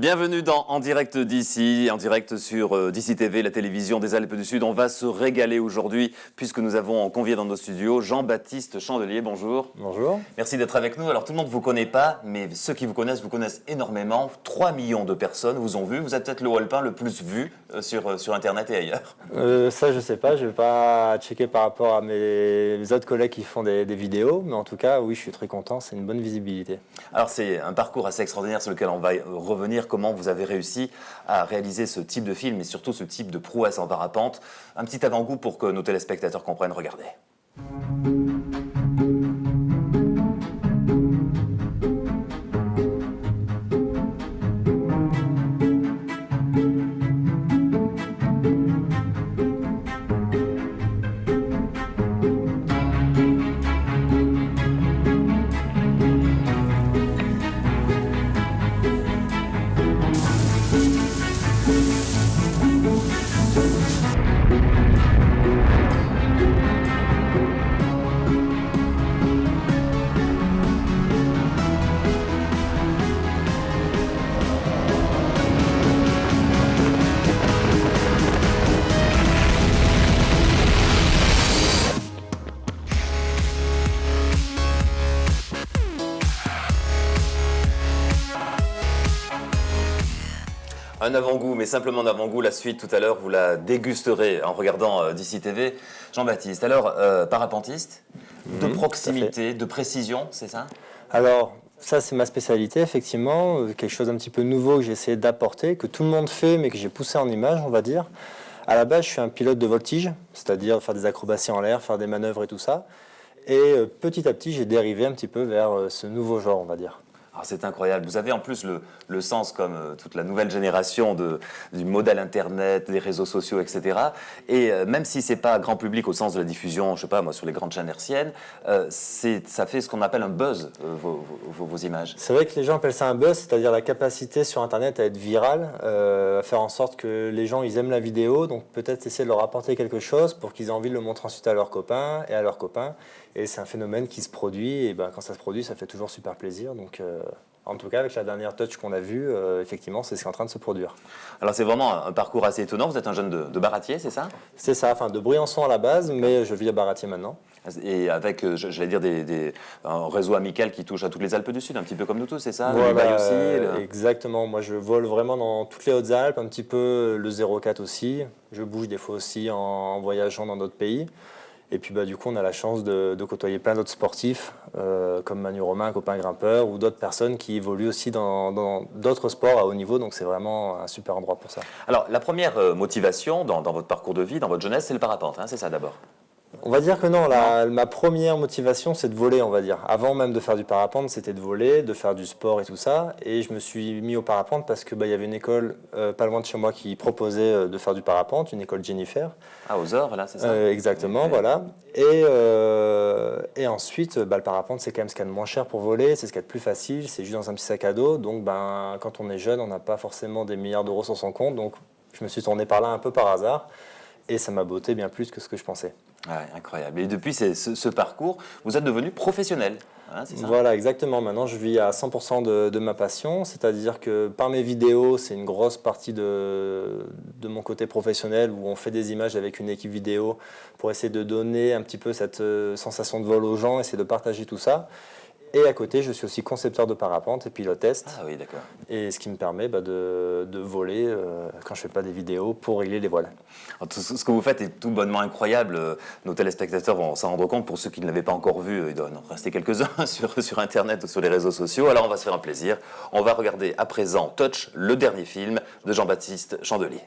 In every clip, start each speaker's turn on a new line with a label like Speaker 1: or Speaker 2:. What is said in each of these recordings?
Speaker 1: Bienvenue dans En direct d'ici, en direct sur d'ici TV, la télévision des Alpes du Sud. On va se régaler aujourd'hui puisque nous avons convié dans nos studios Jean-Baptiste Chandelier. Bonjour.
Speaker 2: Bonjour.
Speaker 1: Merci d'être avec nous. Alors tout le monde ne vous connaît pas, mais ceux qui vous connaissent énormément. 3 millions de personnes vous ont vu. Vous êtes peut-être le Walpin le plus vu sur Internet et ailleurs.
Speaker 2: Ça, je sais pas. Je vais pas checker par rapport à mes autres collègues qui font des vidéos. Mais en tout cas, oui, je suis très content. C'est une bonne visibilité.
Speaker 1: Alors c'est un parcours assez extraordinaire sur lequel on va revenir. Comment vous avez réussi à réaliser ce type de film et surtout ce type de prouesse en parapente. Un petit avant-goût pour que nos téléspectateurs comprennent. Regardez. Un avant-goût, mais simplement un avant-goût. La suite, tout à l'heure, vous la dégusterez en regardant d'ici TV. Jean-Baptiste, alors, parapentiste, de proximité, de précision, c'est ça?
Speaker 2: Alors, ça, c'est ma spécialité, effectivement. Quelque chose d'un petit peu nouveau que j'ai essayé d'apporter, que tout le monde fait, mais que j'ai poussé en image, on va dire. À la base, je suis un pilote de voltige, c'est-à-dire faire des acrobaties en l'air, faire des manœuvres et tout ça. Et petit à petit, j'ai dérivé un petit peu vers ce nouveau genre, on va dire.
Speaker 1: Alors c'est incroyable. Vous avez en plus le sens, comme toute la nouvelle génération, du modèle Internet, des réseaux sociaux, etc. Et même si ce n'est pas grand public au sens de la diffusion, je ne sais pas moi, sur les grandes chaînes hertziennes, ça fait ce qu'on appelle un buzz, vos images.
Speaker 2: C'est vrai que les gens appellent ça un buzz, c'est-à-dire la capacité sur Internet à être virale, à faire en sorte que les gens ils aiment la vidéo, donc peut-être essayer de leur apporter quelque chose pour qu'ils aient envie de le montrer ensuite à leurs copains et à leurs copains. Et c'est un phénomène qui se produit, et ben, quand ça se produit, ça fait toujours super plaisir. Donc, en tout cas, avec la dernière touch qu'on a vue, effectivement, c'est ce qui est en train de se produire.
Speaker 1: Alors c'est vraiment un parcours assez étonnant. Vous êtes un jeune de Baratier, c'est ça?
Speaker 2: C'est ça, enfin de Briançon à la base, mais je vis à Baratier maintenant.
Speaker 1: Et avec, j'allais dire, un réseau amical qui touche à toutes les Alpes du Sud, un petit peu comme nous tous, c'est ça?
Speaker 2: Voilà, exactement. Moi, je vole vraiment dans toutes les Hautes-Alpes, un petit peu le 04 aussi. Je bouge des fois aussi en voyageant dans d'autres pays. Et puis du coup, on a la chance de côtoyer plein d'autres sportifs, comme Manu Romain, un copain grimpeur, ou d'autres personnes qui évoluent aussi dans d'autres sports à haut niveau. Donc c'est vraiment un super endroit pour ça.
Speaker 1: Alors la première motivation dans votre parcours de vie, dans votre jeunesse, c'est le parapente, hein, c'est ça d'abord?
Speaker 2: On va dire que non, ma première motivation c'est de voler, on va dire. Avant même de faire du parapente, c'était de voler, de faire du sport et tout ça. Et je me suis mis au parapente parce que y avait une école pas loin de chez moi qui proposait de faire du parapente, une école Jennifer.
Speaker 1: Ah, aux Ors, là, c'est ça?
Speaker 2: Exactement, voilà. Et ensuite, le parapente c'est quand même ce qu'il y a de moins cher pour voler, c'est ce qu'il y a de plus facile, c'est juste dans un petit sac à dos. Donc quand on est jeune, on n'a pas forcément des milliards d'euros sur son compte. Donc je me suis tourné par là un peu par hasard. Et ça m'a botté bien plus que ce que je pensais.
Speaker 1: Ouais, incroyable. Et depuis ce parcours, vous êtes devenu professionnel, hein, c'est ça?
Speaker 2: Voilà, exactement. Maintenant, je vis à 100% de ma passion. C'est-à-dire que par mes vidéos, c'est une grosse partie de mon côté professionnel où on fait des images avec une équipe vidéo pour essayer de donner un petit peu cette sensation de vol aux gens, essayer de partager tout ça. Et à côté, je suis aussi concepteur de parapente et piloteste.
Speaker 1: Ah oui, d'accord.
Speaker 2: Et ce qui me permet de voler quand je ne fais pas des vidéos pour régler les voiles.
Speaker 1: Alors, tout ce que vous faites est tout bonnement incroyable. Nos téléspectateurs vont s'en rendre compte. Pour ceux qui ne l'avaient pas encore vu, il doit en rester quelques-uns sur Internet ou sur les réseaux sociaux. Alors on va se faire un plaisir. On va regarder à présent Touch, le dernier film de Jean-Baptiste Chandelier.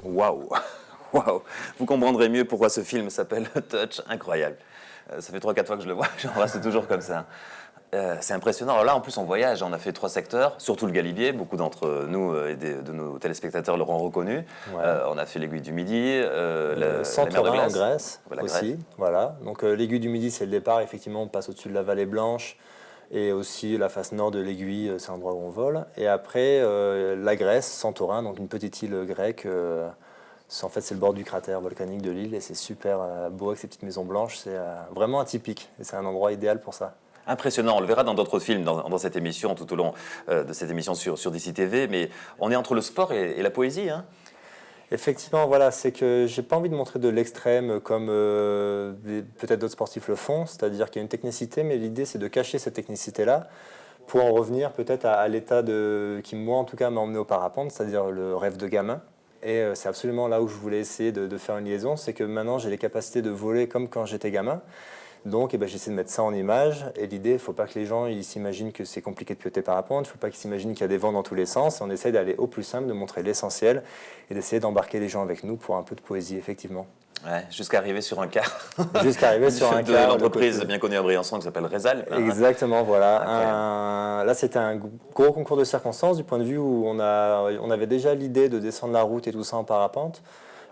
Speaker 1: Waouh, waouh. Vous comprendrez mieux pourquoi ce film s'appelle Touch, incroyable. Ça fait 3-4 fois que je le vois, j'en reste toujours comme ça. C'est impressionnant. Alors là, en plus, on voyage. On a fait 3 secteurs, surtout le Galibier. Beaucoup d'entre nous et de nos téléspectateurs l'auront reconnu.
Speaker 2: Ouais.
Speaker 1: On a fait l'Aiguille du Midi, la mer de
Speaker 2: Santorin en
Speaker 1: glace.
Speaker 2: Grèce
Speaker 1: La
Speaker 2: aussi.
Speaker 1: Grèce.
Speaker 2: Voilà. Donc l'aiguille du Midi, c'est le départ. Effectivement, on passe au-dessus de la vallée Blanche. Et aussi la face nord de l'aiguille, c'est l'endroit où on vole. Et après, la Grèce, Santorin, donc une petite île grecque. En fait, c'est le bord du cratère volcanique de l'île. Et c'est super beau avec ces petites maisons blanches. C'est vraiment atypique. Et c'est un endroit idéal pour ça.
Speaker 1: Impressionnant, on le verra dans d'autres films, dans cette émission, tout au long de cette émission sur DC TV, mais on est entre le sport et la poésie. Hein.
Speaker 2: Effectivement, voilà, c'est que j'ai pas envie de montrer de l'extrême comme peut-être d'autres sportifs le font, c'est-à-dire qu'il y a une technicité, mais l'idée c'est de cacher cette technicité-là pour en revenir peut-être à l'état qui, moi en tout cas, m'a emmené au parapente, c'est-à-dire le rêve de gamin. Et c'est absolument là où je voulais essayer de faire une liaison, c'est que maintenant j'ai les capacités de voler comme quand j'étais gamin. Donc j'essaie de mettre ça en image. Et l'idée, il ne faut pas que les gens s'imaginent que c'est compliqué de piloter parapente, il ne faut pas qu'ils s'imaginent qu'il y a des vents dans tous les sens. Et on essaie d'aller au plus simple, de montrer l'essentiel et d'essayer d'embarquer les gens avec nous pour un peu de poésie, effectivement.
Speaker 1: Ouais, jusqu'à arriver sur un car.
Speaker 2: Jusqu'à arriver sur un
Speaker 1: de
Speaker 2: car.
Speaker 1: l'entreprise bien connue à Briançon qui s'appelle Rézal.
Speaker 2: Exactement, voilà. Là, c'était un gros concours de circonstances du point de vue où on avait déjà l'idée de descendre la route et tout ça en parapente.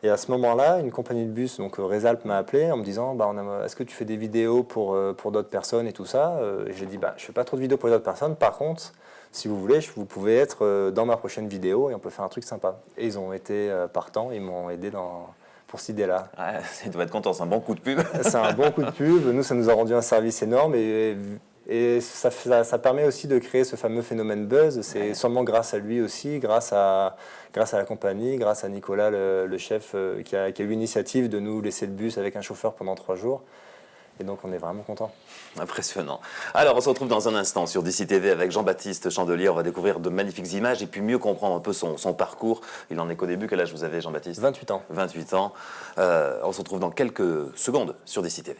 Speaker 2: Et à ce moment-là, une compagnie de bus, donc Resalp, m'a appelé en me disant est-ce que tu fais des vidéos pour d'autres personnes et tout ça. Et j'ai dit je ne fais pas trop de vidéos pour les autres personnes. Par contre, si vous voulez, vous pouvez être dans ma prochaine vidéo et on peut faire un truc sympa. Et ils ont été partants, ils m'ont aidé pour cette idée-là.
Speaker 1: Ouais, tu dois être content, c'est un bon coup de pub.
Speaker 2: C'est un bon coup de pub. Nous, ça nous a rendu un service énorme et ça permet aussi de créer ce fameux phénomène buzz. C'est sûrement grâce à lui aussi, grâce à la compagnie, grâce à Nicolas, le chef, qui a eu l'initiative de nous laisser le bus avec un chauffeur pendant 3 jours. Et donc, on est vraiment contents.
Speaker 1: Impressionnant. Alors, on se retrouve dans un instant sur DC TV avec Jean-Baptiste Chandelier. On va découvrir de magnifiques images et puis mieux comprendre un peu son parcours. Il n'en est qu'au début. Quel âge vous avez, Jean-Baptiste ?
Speaker 2: 28 ans.
Speaker 1: 28 ans. On se retrouve dans quelques secondes sur DC TV.